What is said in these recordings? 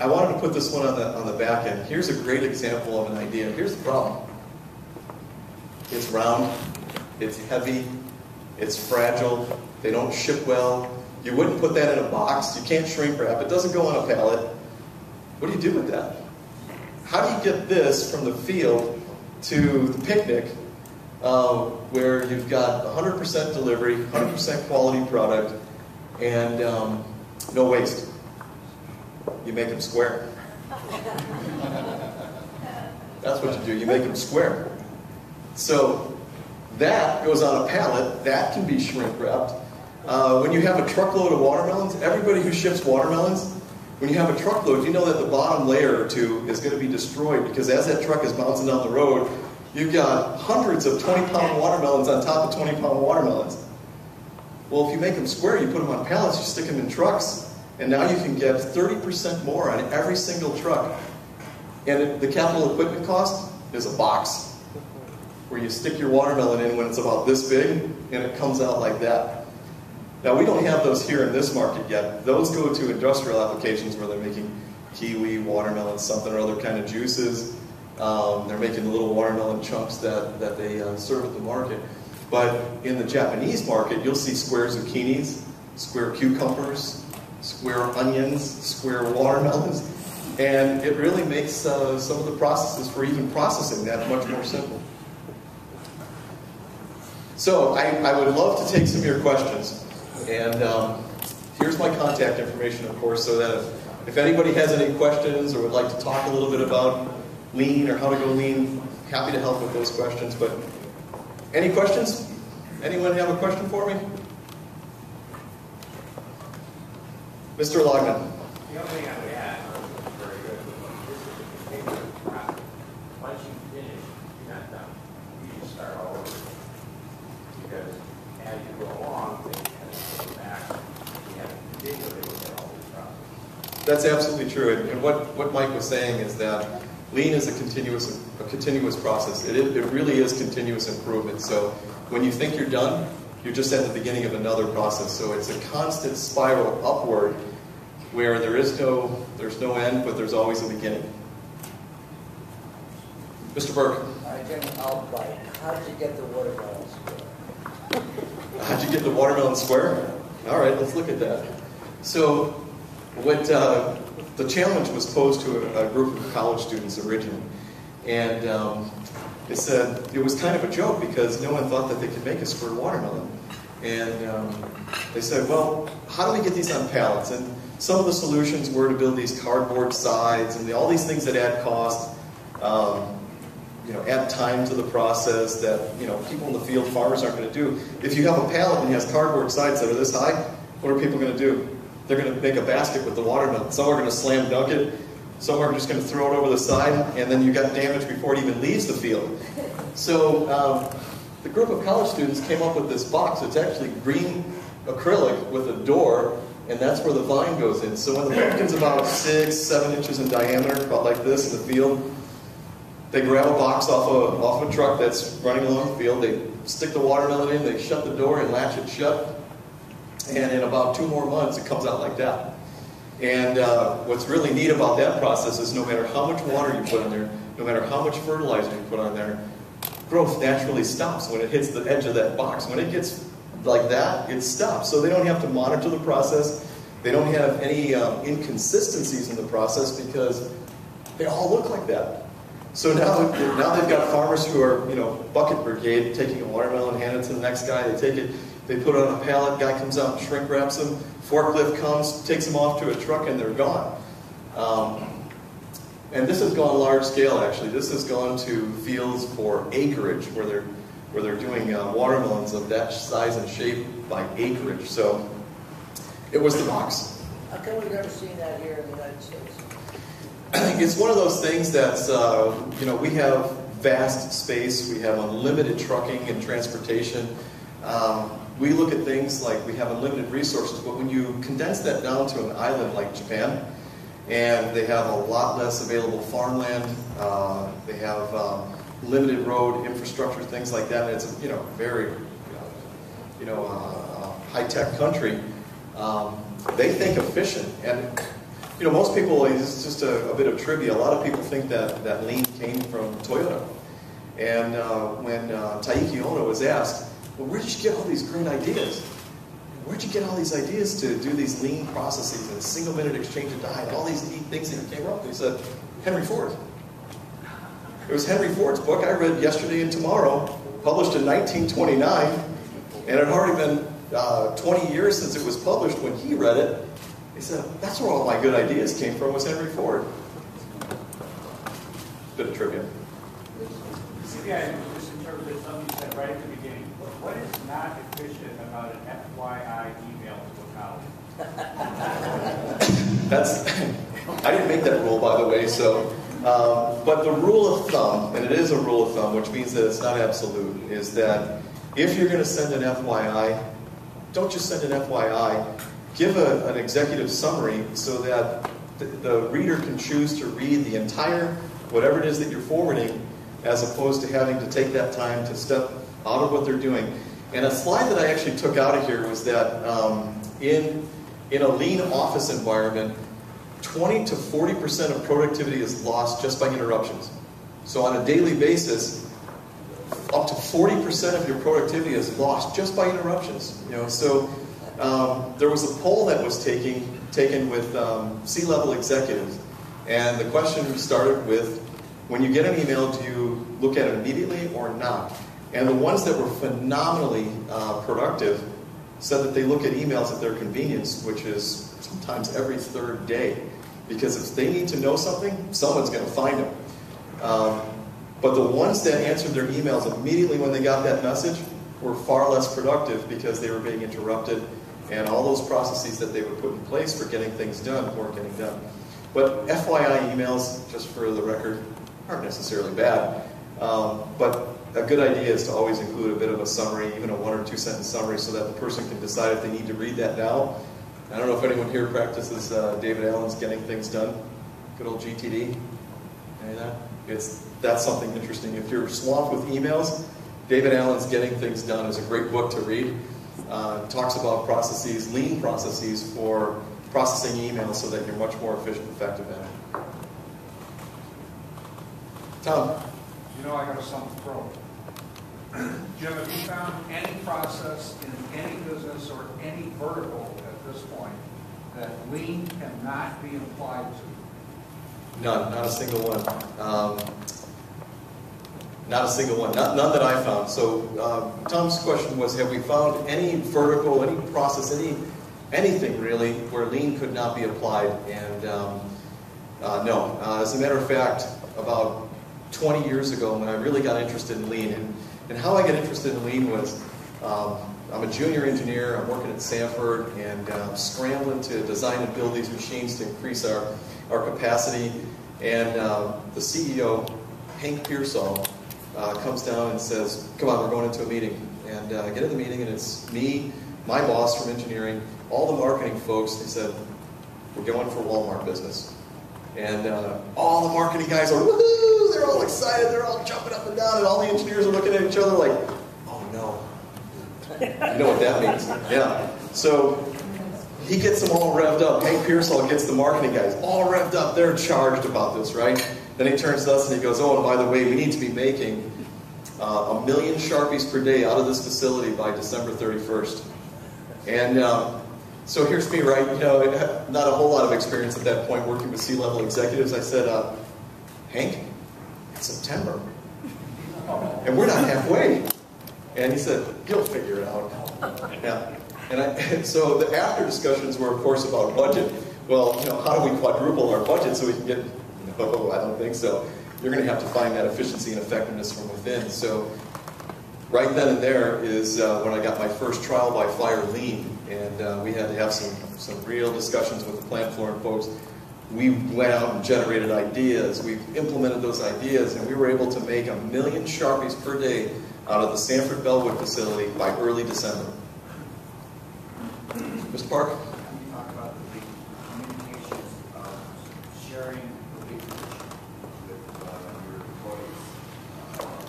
I wanted to put this one on the back end. Here's a great example of an idea. Here's the problem. It's round, it's heavy, it's fragile, they don't ship well. You wouldn't put that in a box, you can't shrink wrap, it doesn't go on a pallet. What do you do with that? How do you get this from the field to the picnic where you've got 100% delivery, 100% quality product, and no waste? You make them square. That's what you do, you make them square. So that goes on a pallet, that can be shrink wrapped. When you have a truckload of watermelons, everybody who ships watermelons, when you have a truckload, you know that the bottom layer or two is going to be destroyed because as that truck is bouncing down the road, you've got hundreds of 20-pound watermelons on top of 20-pound watermelons. Well, if you make them square, you put them on pallets, you stick them in trucks, and now you can get 30% more on every single truck. And the capital equipment cost is a box where you stick your watermelon in when it's about this big, and it comes out like that. Now, we don't have those here in this market yet. Those go to industrial applications where they're making kiwi, watermelon, something or other kind of juices. They're making the little watermelon chunks that they serve at the market. But in the Japanese market, you'll see square zucchinis, square cucumbers, square onions, square watermelons. And it really makes some of the processes for even processing that much more simple. So I would love to take some of your questions. And here's my contact information, of course, so that if anybody has any questions or would like to talk a little bit about lean or how to go lean, happy to help with those questions. But any questions? Anyone have a question for me? Mr. Logman. The only thing I would add, very good, this is a process. Once you finish, you're not done. You just start all over. Because as you go along, things kind of go back. You have to continually look at all these processes. That's absolutely true. And what Mike was saying is that lean is a continuous process. It really is continuous improvement. So when you think you're done, you're just at the beginning of another process. So it's a constant spiral upward where there's no end, but there's always a beginning. Mr. Burke. All right, Jim, I'll bite. How did you get the watermelon square? How'd you get the watermelon square? All right, let's look at that. So what the challenge was posed to a group of college students originally. And they said it was kind of a joke because no one thought that they could make a square watermelon. And they said, well, how do we get these on pallets? And some of the solutions were to build these cardboard sides and all these things that add cost, add time to the process that people in the field, farmers aren't going to do. If you have a pallet and it has cardboard sides that are this high, what are people going to do? They're going to make a basket with the watermelon. Some are going to slam dunk it. Some are just going to throw it over the side, and then you got damage before it even leaves the field. So the group of college students came up with this box. It's actually green acrylic with a door, and that's where the vine goes in. So when the pumpkin's about 6, 7 inches in diameter, about like this in the field, they grab a box off a truck that's running along the field, they stick the watermelon in, they shut the door and latch it shut, and in about 2 more months it comes out like that. And what's really neat about that process is no matter how much water you put in there, no matter how much fertilizer you put on there, growth naturally stops when it hits the edge of that box. When it gets like that, it stops. So they don't have to monitor the process. They don't have any inconsistencies in the process because they all look like that. So now they've got farmers who are, bucket brigade, taking a watermelon, hand it to the next guy, they take it, they put it on a pallet, guy comes out and shrink wraps them, forklift comes, takes them off to a truck, and they're gone. And this has gone large scale, actually. This has gone to fields for acreage, where they're doing watermelons of that size and shape by acreage. So it was the box. How come we've never seen that here in the United States? It's one of those things that's, we have vast space, we have unlimited trucking and transportation. We look at things like we have unlimited resources, but when you condense that down to an island like Japan, and they have a lot less available farmland, they have limited road infrastructure, things like that, and it's a very high-tech country. They think efficient, and You know, most people, this is just a bit of trivia, a lot of people think that lean came from Toyota. And when Taiki Ono was asked, well, where did you get all these great ideas? Where'd you get all these ideas to do these lean processes and single minute exchange of die and all these neat things that you came up with? He said, Henry Ford. It was Henry Ford's book I read yesterday and tomorrow, published in 1929, and it had already been 20 years since it was published when he read it. He said, that's where all my good ideas came from, was Henry Ford. Bit of trivia. Yeah, just in terms of something you said right at the beginning, what is not efficient about an FYI email to a colleague? I didn't make that rule, by the way, so, but the rule of thumb, and it is a rule of thumb, which means that it's not absolute, is that if you're going to send an FYI, don't just send an FYI, give an executive summary so that the reader can choose to read the entire, whatever it is that you're forwarding, as opposed to having to take that time to step out of what they're doing. And a slide that I actually took out of here was that in a lean office environment, 20 to 40% of productivity is lost just by interruptions. So on a daily basis, up to 40% of your productivity is lost just by interruptions. You know, so there was a poll that was taken with C-level executives, and the question started with, when you get an email, do you look at it immediately or not? And the ones that were phenomenally productive said that they look at emails at their convenience, which is sometimes every third day. Because if they need to know something, someone's going to find them. But the ones that answered their emails immediately when they got that message were far less productive because they were being interrupted, and all those processes that they would put in place for getting things done weren't getting done. But FYI emails, just for the record, aren't necessarily bad. But a good idea is to always include a bit of a summary, even a 1 or 2 sentence summary, so that the person can decide if they need to read that now. I don't know if anyone here practices David Allen's Getting Things Done. Good old GTD. Any of that? That's something interesting. If you're swamped with emails, David Allen's Getting Things Done is a great book to read. Talks about processes, lean processes for processing emails so that you're much more efficient and effective at it. Tom? You know I got something to throw. Jim, have you found any process in any business or any vertical at this point that lean cannot be applied to? None, not a single one. Not a single one, none that I found. So Tom's question was, have we found any vertical, any process, anything really where lean could not be applied? And no. As a matter of fact, about 20 years ago when I really got interested in lean, and how I got interested in lean was, I'm a junior engineer, I'm working at Sanford, and scrambling to design and build these machines to increase our capacity. And the CEO, Hank Pearsall, comes down and says, come on, we're going into a meeting. And I get in the meeting, and it's me, my boss from engineering, all the marketing folks. They said, we're going for Walmart business. And all the marketing guys are, woohoo! They're all excited, they're all jumping up and down, and all the engineers are looking at each other like, oh no. You know what that means. Yeah. So he gets them all revved up. Hank Pearsall gets the marketing guys all revved up. They're charged about this, right? Then he turns to us and he goes, oh, and by the way, we need to be making 1 million Sharpies per day out of this facility by December 31st. And so here's me, right? You know, not a whole lot of experience at that point working with C-level executives. I said, Hank, it's September. And we're not halfway. And he said, you'll figure it out. Yeah. And so the after discussions were, of course, about budget. Well, you know, how do we quadruple our budget so we can get, no, I don't think so. You're going to have to find that efficiency and effectiveness from within. So right then and there is when I got my first trial by fire lean. And we had to have some real discussions with the plant floor and folks. We went out and generated ideas. We implemented those ideas, and we were able to make 1 million Sharpies per day out of the Sanford Bellwood facility by early December. Mr. Park? You talk about the communications of sharing the big picture with your employees.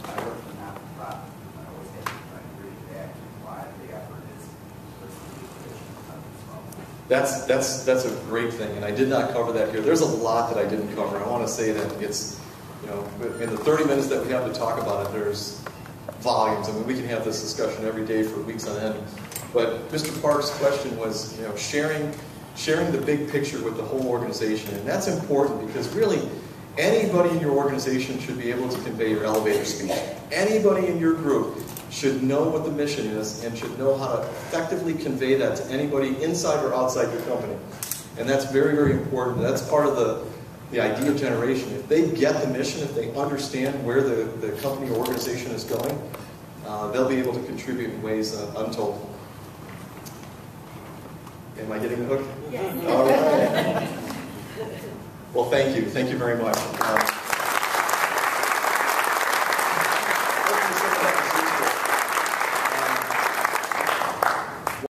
I work for not-for-profit. I always have to try to bring back why the effort is versus the big picture. that's a great thing, and I did not cover that here. There's a lot that I didn't cover. I want to say that it's, you know, in the 30 minutes that we have to talk about it, there's volumes. I mean, we can have this discussion every day for weeks on end. But Mr. Park's question was, you know, sharing the big picture with the whole organization, and that's important because really anybody in your organization should be able to convey your elevator speech. Anybody in your group should know what the mission is and should know how to effectively convey that to anybody inside or outside your company. And that's very, very important. That's part of the idea generation. If they get the mission, if they understand where the company or organization is going, they'll be able to contribute in ways untold. Am I getting the hook? Yes. All right. Well, thank you. Thank you very much.